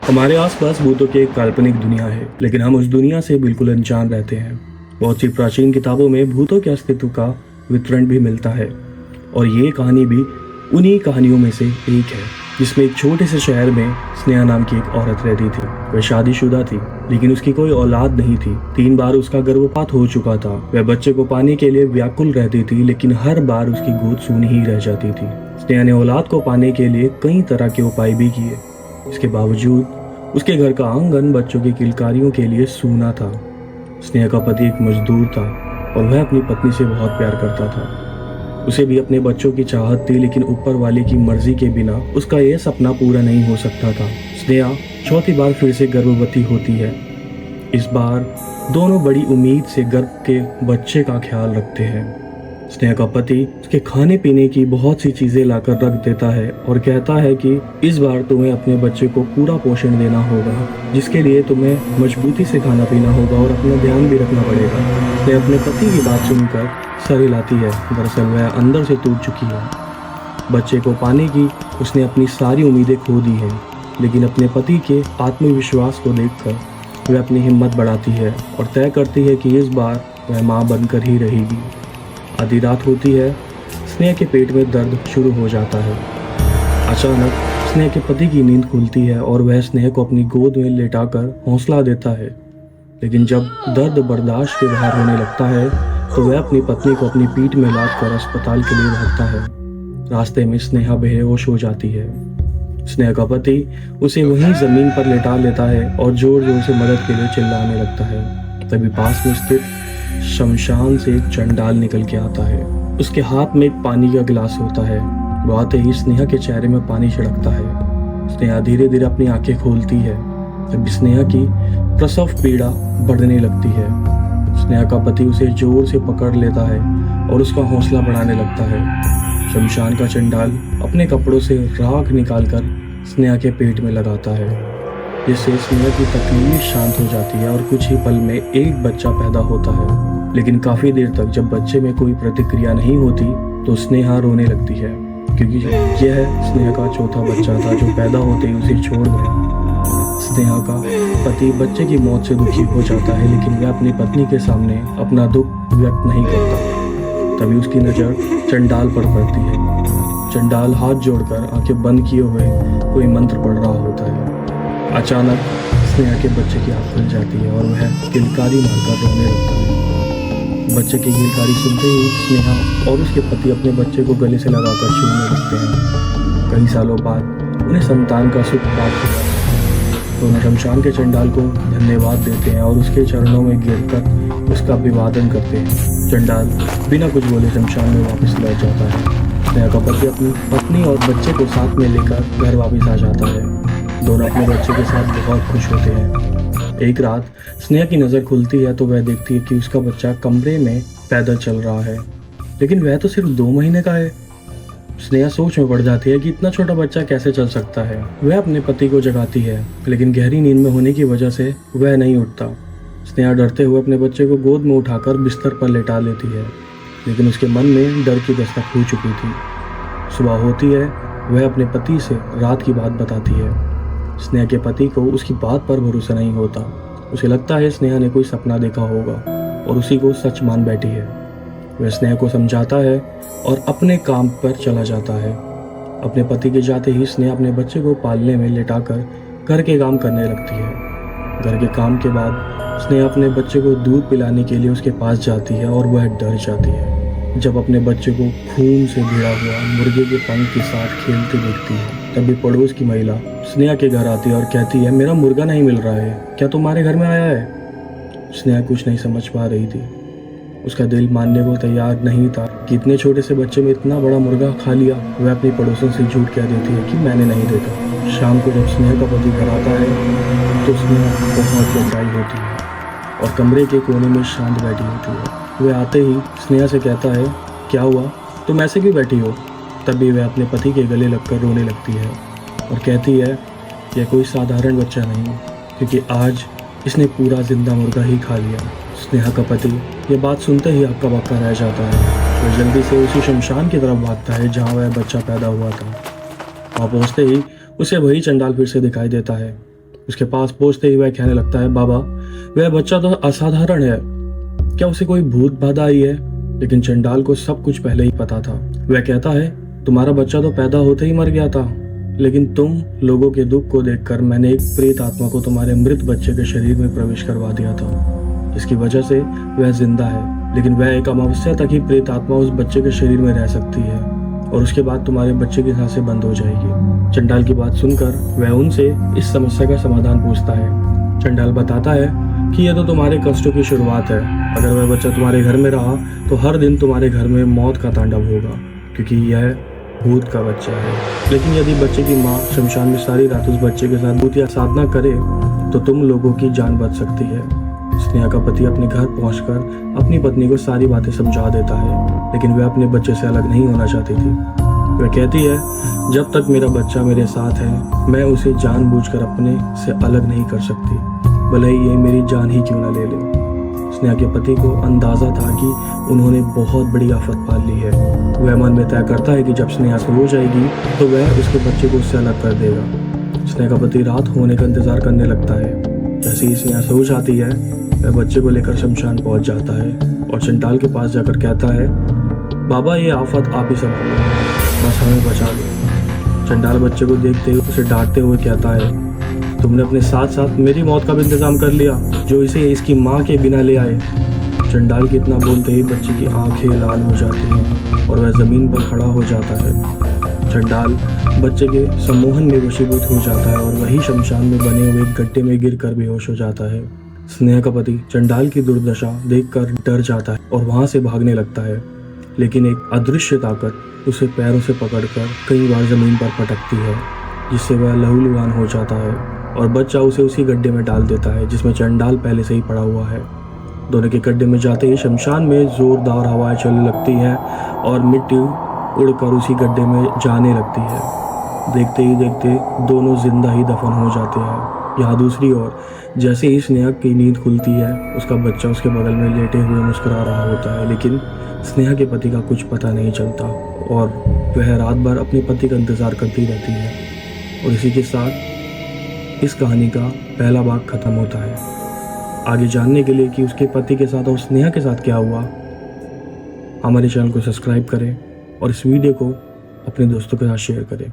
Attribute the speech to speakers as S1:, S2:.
S1: हमारे आसपास भूतों की एक काल्पनिक दुनिया है, लेकिन हम उस दुनिया से बिल्कुल अनजान रहते हैं। बहुत सी प्राचीन किताबों में भूतों के अस्तित्व का विवरण भी मिलता है, और ये कहानी भी उन्हीं कहानियों में से एक है, जिसमें एक छोटे से शहर में स्नेहा नाम की एक औरत रहती थी। वह शादीशुदा थी, लेकिन उसकी कोई औलाद नहीं थी। 3 बार उसका गर्भपात हो चुका था। वह बच्चे को पाने के लिए व्याकुल रहती थी, लेकिन हर बार उसकी गोद सूनी ही रह जाती थी। स्नेहा ने औलाद को पाने के लिए कई तरह के उपाय भी किए। इसके बावजूद उसके घर का आंगन बच्चों की किलकारियों के लिए सूना था। स्नेहा का पति एक मजदूर था, और वह अपनी पत्नी से बहुत प्यार करता था। उसे भी अपने बच्चों की चाहत थी, लेकिन ऊपर वाले की मर्जी के बिना उसका यह सपना पूरा नहीं हो सकता था। स्नेहा चौथी बार फिर से गर्भवती होती है। इस बार दोनों बड़ी उम्मीद से गर्भ के बच्चे का ख्याल रखते हैं। स्नेहा का पति उसके खाने पीने की बहुत सी चीजें लाकर रख देता है और कहता है कि इस बार तुम्हें अपने बच्चे को पूरा पोषण देना होगा, जिसके लिए तुम्हें मजबूती से खाना पीना होगा और अपना ध्यान भी रखना पड़ेगा। स्नेहा अपने पति की बात सुनकर सर हिलाती है। दरअसल वह अंदर से टूट चुकी है। बच्चे को पाने की उसने अपनी सारी उम्मीदें खो दी हैं, लेकिन अपने पति के आत्मविश्वास को देखकर वह अपनी हिम्मत बढ़ाती है और तय करती है कि इस बार वह माँ बनकर ही रहेगी। आधी रात होती है। स्नेहा के पेट में दर्द शुरू हो जाता है। अचानक स्नेहा के पति की नींद खुलती है और वह स्नेहा को अपनी गोद में लेटाकर हौसला देता है, लेकिन जब दर्द बर्दाश्त के बाहर होने लगता है तो वह अपनी पत्नी को अपनी पीठ में लादकर अस्पताल के लिए भागता है। रास्ते में स्नेहा बेहोश हो जाती है। स्नेहा का पति उसे वहीं जमीन पर लेटा लेता है और जोर जोर से मदद के लिए चिल्लाने लगता है। तभी पास में स्थित शमशान से एक चंडाल निकल के आता है। उसके हाथ में एक पानी का गिलास होता है। वो आते ही स्नेहा के चेहरे में पानी छिड़कता है। स्नेहा धीरे धीरे अपनी आंखें खोलती है। तभी स्नेहा की प्रसव पीड़ा बढ़ने लगती है। स्नेहा का पति उसे जोर से पकड़ लेता है और उसका हौसला बढ़ाने लगता है। शमशान का चंडाल अपने कपड़ों से राख निकालकर स्नेहा के पेट में लगाता है, जिससे स्नेहा की तकलीफ शांत हो जाती है और कुछ ही पल में एक बच्चा पैदा होता है। लेकिन काफी देर तक जब बच्चे में कोई प्रतिक्रिया नहीं होती तो स्नेहा रोने लगती है, क्योंकि यह स्नेहा का चौथा बच्चा था जो पैदा होते ही उसे छोड़ गया। स्नेहा का पति बच्चे की मौत से दुखी हो जाता है, लेकिन वह अपनी पत्नी के सामने अपना दुख व्यक्त नहीं करता। तभी उसकी नज़र चंडाल पर पड़ती है। चंडाल हाथ जोड़कर आंखें बंद किए हुए कोई मंत्र पढ़ रहा होता है। अचानक स्नेहा के बच्चे की आँख खुल जाती है और वह किलकारी मारकर रोने लगता है। बच्चे की किलकारी सुनते ही स्नेहा और उसके पति अपने बच्चे को गले से लगाकर छूने लगते हैं। कई सालों बाद उन्हें संतान का सुख प्राप्त हुआ। दोनों शमशान के चंडाल को धन्यवाद देते हैं और उसके चरणों में गिरकर उसका अभिवादन करते हैं। चंडाल बिना कुछ बोले शमशान में वापस लौट जाता है। स्नेहा का पति अपनी पत्नी और बच्चे को साथ में लेकर घर वापस आ जाता है। दोनों अपने बच्चे के साथ बहुत खुश होते हैं। एक रात स्नेहा की नज़र खुलती है तो वह देखती है कि उसका बच्चा कमरे में पैदल चल रहा है, लेकिन वह तो सिर्फ 2 महीने का है। स्नेहा सोच में पड़ जाती है कि इतना छोटा बच्चा कैसे चल सकता है। वह अपने पति को जगाती है, लेकिन गहरी नींद में होने की वजह से वह नहीं उठता। स्नेहा डरते हुए अपने बच्चे को गोद में उठाकर बिस्तर पर लेटा लेती है, लेकिन उसके मन में डर की दस्तक हो चुकी थी। सुबह होती है। वह अपने पति से रात की बात बताती है। स्नेहा के पति को उसकी बात पर भरोसा नहीं होता। उसे लगता है स्नेहा ने कोई सपना देखा होगा और उसी को सच मान बैठी है। वह स्नेहा को समझाता है और अपने काम पर चला जाता है। अपने पति के जाते ही स्नेहा अपने बच्चे को पालने में लेटाकर घर के काम करने लगती है। घर के काम के बाद स्नेहा अपने बच्चे को दूध पिलाने के लिए उसके पास जाती है और वह डर जाती है जब अपने बच्चे को खून से भिड़ा हुआ मुर्गे के पंख के साथ खेलते देखती है। तभी पड़ोस की महिला स्नेहा के घर आती है और कहती है, मेरा मुर्गा नहीं मिल रहा है, क्या तुम्हारे घर में आया है? स्नेहा कुछ नहीं समझ पा रही थी। उसका दिल मानने को तैयार नहीं था कि इतने छोटे से बच्चे में इतना बड़ा मुर्गा खा लिया। वह अपनी पड़ोसन से झूठ कह देती है कि मैंने नहीं देखा। शाम को जब स्नेहा का पति घर आता है तो स्नेहा बहुत घबराई होती है और कमरे के कोने में शांत बैठी होती है। वह आते ही स्नेहा से कहता है, क्या हुआ, तुम ऐसे क्यों बैठी हो? तभी वह अपने पति के गले लगकर रोने लगती है और कहती है, यह कोई साधारण बच्चा नहीं, क्योंकि आज इसने पूरा जिंदा मुर्गा ही खा लिया। स्नेहा का पति ये बात सुनते ही हक्का बक्का रह जाता है। वह जल्दी से उसी शमशान की तरफ भागता है जहाँ वह बच्चा पैदा हुआ था। वहाँ पहुँचते ही उसे वही चंडाल फिर से दिखाई देता है। उसके पास पहुंचते ही वह कहने लगता है, बाबा वह बच्चा तो असाधारण है, क्या उसे कोई भूत बाधा आई है? लेकिन चंडाल को सब कुछ पहले ही पता था। वह कहता है, तुम्हारा बच्चा तो पैदा होते ही मर गया था, लेकिन तुम लोगों के दुख को देखकर मैंने एक प्रेत आत्मा को तुम्हारे मृत बच्चे के शरीर में प्रवेश करवा दिया था, जिसकी वजह से वह जिंदा है। लेकिन वह एक अमावस्या तक ही प्रेत आत्मा उस बच्चे के शरीर में रह सकती है और उसके बाद तुम्हारे बच्चे की सांसें बंद हो जाएगी। चंडाल की बात सुनकर वह उनसे इस समस्या का समाधान पूछता है। चंडाल बताता है कि यह तो तुम्हारे कष्टों की शुरुआत है। अगर वह बच्चा तुम्हारे घर में रहा तो हर दिन तुम्हारे घर में मौत का तांडव होगा, क्योंकि यह भूत का बच्चा है। लेकिन यदि बच्चे की माँ शमशान में सारी रात उस बच्चे के साथ भूत या साधना करे तो तुम लोगों की जान बच सकती है। स्नेहा का पति अपने घर पहुंचकर अपनी पत्नी को सारी बातें समझा देता है, लेकिन वह अपने बच्चे से अलग नहीं होना चाहती थी। वह कहती है, जब तक मेरा बच्चा मेरे साथ है मैं उसे जानबूझकर अपने से अलग नहीं कर सकती, भले ही ये मेरी जान ही क्यों ना ले ले। स्नेहा के पति को अंदाजा था कि उन्होंने बहुत बड़ी आफत पाल ली है। वह मन में तय करता है कि जब स्नेहा सो जाएगी तो वह उसके बच्चे को उससे अलग कर देगा। स्नेहा का पति रात होने का इंतजार करने लगता है। जैसे ही स्नेहा सो जाती है वह बच्चे को लेकर शमशान पहुंच जाता है और चंडाल के पास जाकर कहता है, बाबा ये आफत आप ही संभालो, बस हमें बचा लो। चंडाल बच्चे को देखते ही उसे डांटते हुए कहता है, तुमने अपने साथ साथ मेरी मौत का भी इंतजाम कर लिया, जो इसे इसकी माँ के बिना ले आए। चंडाल के इतना बोलते ही बच्चे की आंखें लाल हो जाती हैं और वह जमीन पर खड़ा हो जाता है। चंडाल बच्चे के सम्मोहन में वशीभूत हो जाता है और वही शमशान में बने हुए गड्ढे में गिरकर बेहोश हो जाता है। स्नेहा का पति चंडाल की दुर्दशा देखकर डर जाता है और वहां से भागने लगता है, लेकिन एक अदृश्य ताकत उसे पैरों से पकड़कर कई बार जमीन पर पटकती है, जिससे वह लहूलुहान हो जाता है और बच्चा उसे उसी गड्ढे में डाल देता है जिसमें चंडाल पहले से ही पड़ा हुआ है। दोनों के गड्ढे में जाते ही शमशान में जोरदार हवाएं चलने लगती हैं और मिट्टी उड़कर उसी गड्ढे में जाने लगती है। देखते ही देखते दोनों जिंदा ही दफन हो जाते हैं। यहाँ दूसरी ओर जैसे ही स्नेहा की नींद खुलती है उसका बच्चा उसके बगल में लेटे हुए मुस्कुरा रहा होता है, लेकिन स्नेहा के पति का कुछ पता नहीं चलता और वह रात भर अपने पति का इंतजार करती रहती है। और इसी के साथ इस कहानी का पहला भाग खत्म होता है। आगे जानने के लिए कि उसके पति के साथ और स्नेहा के साथ क्या हुआ, हमारे चैनल को सब्सक्राइब करें और इस वीडियो को अपने दोस्तों के साथ शेयर करें।